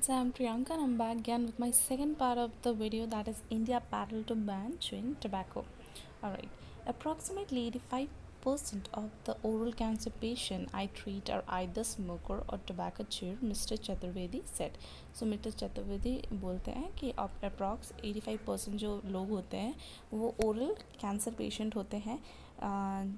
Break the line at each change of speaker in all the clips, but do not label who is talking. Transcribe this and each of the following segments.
So I'm Priyanka and I'm back again with my second part of the video, that is India battle to ban chewing tobacco. Alright, approximately 85% of the oral cancer patient I treat are either smoker or tobacco chewer, Mr. Chaturvedi said. So Mr. Chaturvedi बोलते हैं कि approx 85% जो लोग होते हैं वो oral cancer patient होते हैं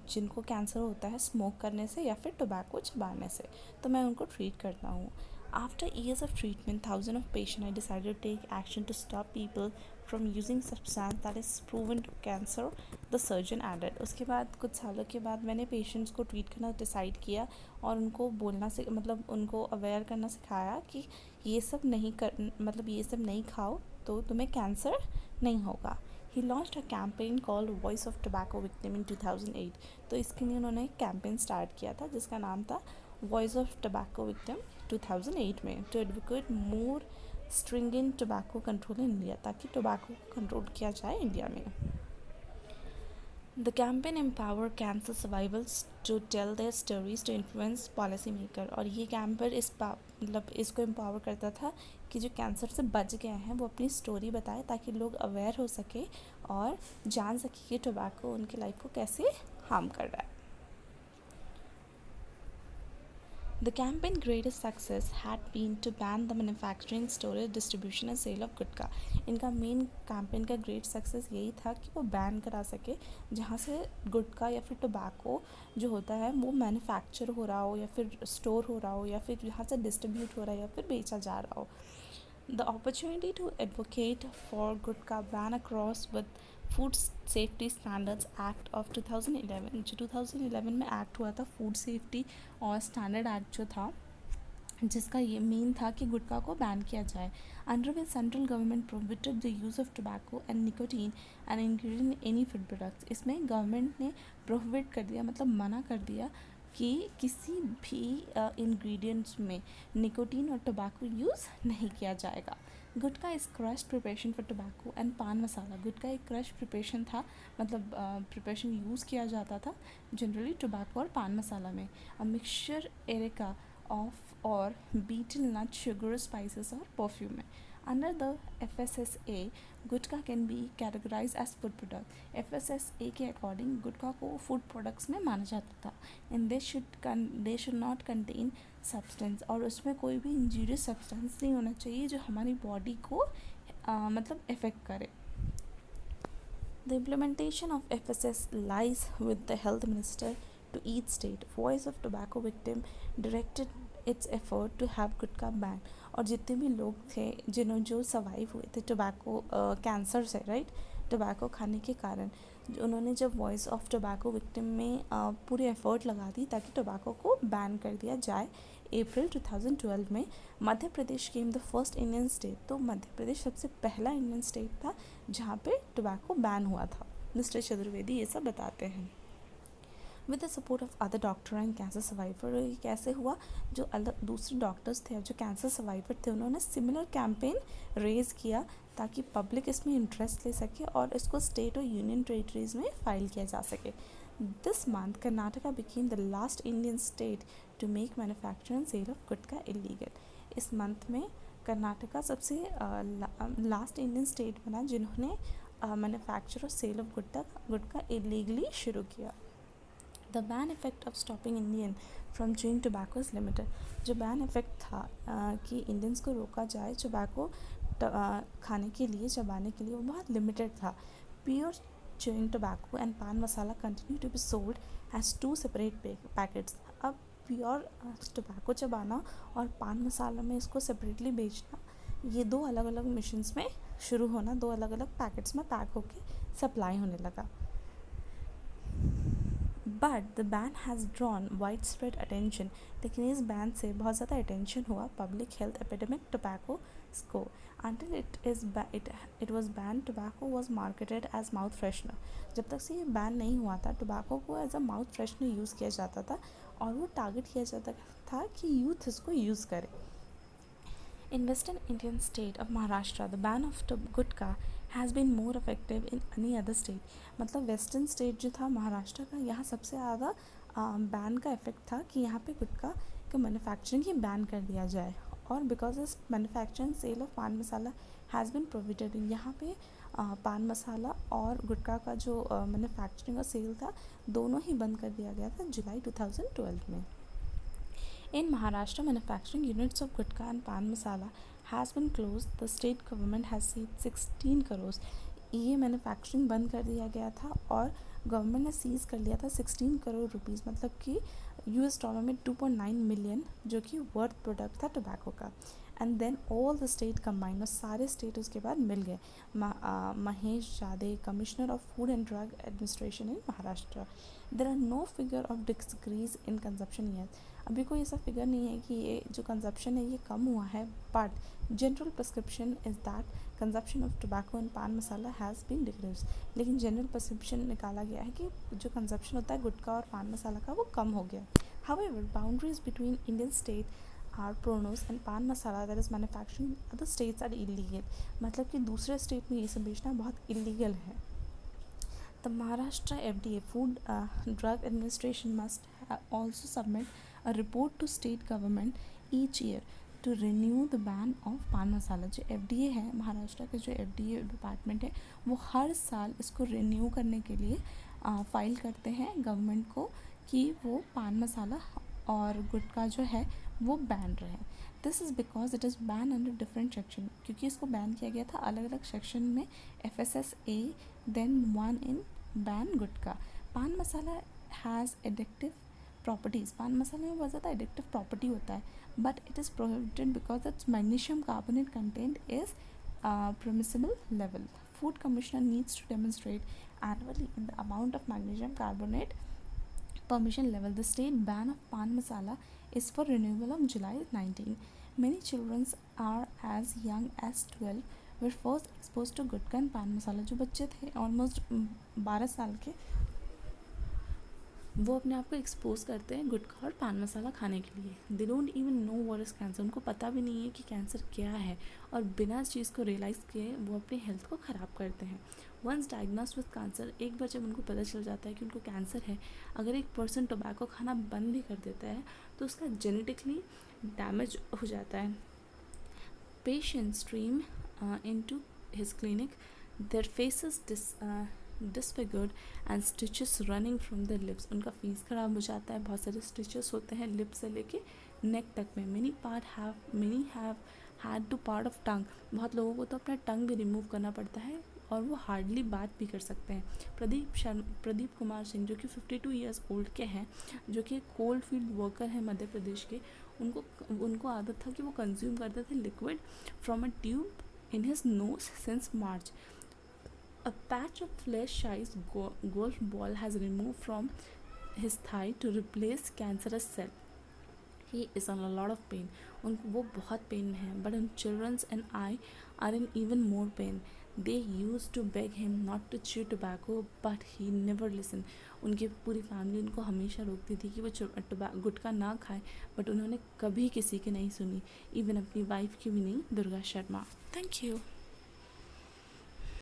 जिनको कैंसर होता है स्मोक करने से या फिर टोबैको चबाने से, तो मैं उनको ट्रीट करता हूँ. After years of treatment, thousands of patients, I decided to take action to stop people from using substance that is proven to cancer, the surgeon added. उसके बाद कुछ सालों के बाद मैंने पेशेंट्स को ट्रीट करना डिसाइड किया और उनको बोलना से मतलब उनको अवेयर करना सिखाया कि ये सब नहीं कर मतलब ये सब नहीं खाओ तो तुम्हें कैंसर नहीं होगा. He launched a campaign called Voice of Tobacco Victim in 2008. तो इसके लिए उन्होंने एक कैंपेन स्टार्ट किया था जिसका नाम था वॉइस ऑफ टोबैको विक्टिम 2008 में, to advocate more stringent tobacco control in India, ताकि टोबैको को कंट्रोल किया जाए इंडिया में. The campaign empower cancer survivals to tell their stories to influence policy maker. और ये कैंपेन मतलब इसको एम्पावर करता था कि जो कैंसर से बच गए हैं वो अपनी स्टोरी बताए ताकि लोग अवेयर हो सके और जान सके कि टोबैको उनकी लाइफ को कैसे हार्म कर रहा है. The campaign's greatest success had been to ban the manufacturing, storage, distribution and sale of गुटखा. इनका मेन कैंपेन का ग्रेट सक्सेस यही था कि वो बैन करा सके जहाँ से गुटखा या फिर टोबैको जो होता है वो मैन्युफैक्चर हो रहा हो या फिर स्टोर हो रहा हो या फिर यहाँ से डिस्ट्रीब्यूट हो रहा है या फिर बेचा जा रहा हो. The opportunity to advocate for gutkha ban across with food safety standards act of 2011, जो 2011 में एक्ट हुआ था फूड सेफ्टी और स्टैंडर्ड एक्ट जो था जिसका ये मेन था कि गुटखा को बैन किया जाए. Under which central government prohibited the use of tobacco and nicotine and ingredient in any food products. इसमें गवर्नमेंट ने प्रोहिबिट कर दिया मतलब मना कर दिया कि किसी भी इंग्रेडिएंट्स में निकोटीन और टोबैको यूज़ नहीं किया जाएगा. Gutkha is crush preparation for tobacco and paan masala. गुटखा एक क्रश प्रिपरेशन था मतलब प्रिपरेशन यूज़ किया जाता था जनरली टोबैको और पान मसाला में. A mixture areca of or beaten nut, sugar, spices or perfume. Under the FSSA, gutkha can be categorized as food product. FSSA के according गुटखा को food products में माना जाता था and they should not contain substance, और उसमें कोई भी injurious substance नहीं होना चाहिए जो हमारी बॉडी को मतलब इफ़ेक्ट करे. The implementation of FSS lies with the health minister to each state. Voice of Tobacco Victim directed its effort to have gutkha ban. और जितने भी लोग थे जो सर्वाइव हुए थे टोबैको कैंसर से राइट टोबैको खाने के कारण, उन्होंने जब वॉइस ऑफ टोबैको विक्टिम में पूरी एफर्ट लगा दी ताकि टोबैको को बैन कर दिया जाए. अप्रैल 2012 में Madhya Pradesh came the first Indian state. तो मध्य प्रदेश सबसे पहला इंडियन स्टेट था जहाँ पे टोबैको बैन हुआ था. मिस्टर चतुर्वेदी ये सब बताते हैं. With the support of other doctor and cancer survivor. ये कैसे हुआ, जो अलग दूसरे डॉक्टर्स थे जो कैंसर सर्वाइवर थे उन्होंने सिमिलर कैंपेन रेज किया ताकि पब्लिक इसमें इंटरेस्ट ले सके और इसको स्टेट और यूनियन टेरिटरीज में फाइल किया जा सके. This month Karnataka became the last Indian state to make manufacture and sale of gutkha illegal. इस मंथ में कर्नाटका सबसे लास्ट इंडियन स्टेट बना जिन्होंने मैन्युफैक्चर और सेल ऑफ गुटखा इलीगली शुरू किया. The ban effect of stopping Indian from chewing tobacco is limited. जो बैन इफेक्ट था कि इंडियंस को रोका जाए टोबैको खाने के लिए चबाने के लिए वो बहुत लिमिटेड था. Pure chewing tobacco and paan masala continue to be sold as two separate packets. अब प्योर टोबैको चबाना और पान मसाला में इसको सेपरेटली बेचना ये दो अलग अलग मिशंस में शुरू होना, दो अलग अलग पैकेट्स में पैक होके सप्लाई होने लगा. But the ban has drawn wide spread attention. लेकिन इस बैन से बहुत ज़्यादा अटेंशन हुआ पब्लिक हेल्थ एपिडेमिक टोबैको को. Until it was ban tobacco was marketed as mouth freshener. जब तक से ये बैन नहीं हुआ था टोबैको को as a mouth freshener use किया जाता था और वो टारगेट किया जाता था कि यूथ इसको यूज़ करे. In Western Indian state of Maharashtra, the ban of gutkha has been more effective in any other state. मतलब वेस्टर्न स्टेट जो था महाराष्ट्र का, यहाँ सबसे ज़्यादा बैन का इफेक्ट था कि यहाँ पे गुटखा का मैन्युफैक्चरिंग ही बैन कर दिया जाए. और बिकॉज इस मैन्युफैक्चरिंग सेल ऑफ पान मसाला हैज़ बिन प्रोविडेड इन, यहाँ पे पान मसाला और गुटखा का जो मैन्युफैक्चरिंग और सेल था दोनों ही बंद कर दिया गया था जुलाई 2012 में। In Maharashtra, manufacturing units of gutka and pan masala has been closed. The state government has saved 16 crores. ये मैन्युफैक्चरिंग बंद कर दिया गया था और गवर्नमेंट ने सीज कर लिया था 16 करोड़ रुपीस, मतलब कि $, में 2.9 मिलियन, जो कि वर्थ प्रोडक्ट था टोबैको का। And then all the state combined, और सारे स्टेट उसके बाद मिल गए। Mahesh Jade, commissioner of food and drug administration in Maharashtra. There are no figure of decrease in consumption year. अभी कोई ऐसा फिगर नहीं है कि ये जो कंजप्शन है ये कम हुआ है, but general prescription is that consumption of tobacco and paan masala has been decrease. लेकिन जनरल प्रिस्क्रिप्शन निकाला गया है कि जो कंजप्शन होता है गुटखा और पान मसाला का वो कम हो गया। However boundaries between Indian state are प्रोनोस and paan masala that is manufacturing other states are illegal, मतलब कि दूसरे स्टेट में ये सब बेचना बहुत इलीगल है। The Maharashtra FDA, Food Drug Administration, must also submit a report to state government each year to renew the ban of पान मसाला। जो FDA है, महाराष्ट्र का जो FDA डिपार्टमेंट है, वो हर साल इसको रिन्यू करने के लिए फाइल करते हैं गवर्नमेंट को कि वो पान मसाला और गुटखा जो है वो बैन रहे। This is because it is ban under different section, क्योंकि इसको बैन किया गया था अलग अलग सेक्शन में, FSSA, then one in ban gutkha. Paan masala has addictive properties, पान मसाले में बहुत ज़्यादा एडिक्टिव प्रॉपर्टी होता है, but it is prohibited because it's magnesium carbonate content is permissible level. Food Commissioner needs to demonstrate annually in the amount of magnesium carbonate permission level. The state ban of pan masala is for renewal of July 19. Many children are as young as 12 were first exposed to gutkha and पान मसाला। जो बच्चे थे almost 12 साल के, वो अपने आप को एक्सपोज करते हैं गुटखा और पान मसाला खाने के लिए। They don't even know what is cancer, उनको पता भी नहीं है कि कैंसर क्या है, और बिना इस चीज़ को रियलाइज़ किए वो अपनी हेल्थ को ख़राब करते हैं। वंस डायग्नोज विद कैंसर, एक बार जब उनको पता चल जाता है कि उनको कैंसर है, अगर एक पर्सन टोबैको खाना बंद भी कर देता है तो उसका जेनेटिकली डैमेज हो जाता है। Patients stream into his clinic, their faces disfigured and stitches running from their lips। उनका फेस ख़राब हो जाता है, बहुत सारे स्टिचेस होते हैं लिप से लेके नेक तक में। many have had to part of tongue, बहुत लोगों को तो अपना टंग भी रिमूव करना पड़ता है और वो हार्डली बात भी कर सकते हैं। प्रदीप कुमार सिंह, जो कि 52 ईयर्स ओल्ड के हैं, जो कि कोल फील्ड वर्कर हैं मध्य प्रदेश के, उनको आदत था कि वो कंज्यूम करते थे liquid from a tube in his nose since March. A patch of flesh-sized golf ball has removed from his thigh to replace cancerous cell. He is in a lot of pain. उनको वो बहुत pen में है, but children and I are in even more pain. They used to beg him not to chew tobacco, but he never listened. उनकी पूरी family उनको हमेशा रोकती थी कि वो गुटखा ना खाए, बट उन्होंने कभी किसी की नहीं सुनी, इवन अपनी वाइफ की भी नहीं, दुर्गा शर्मा। Thank you.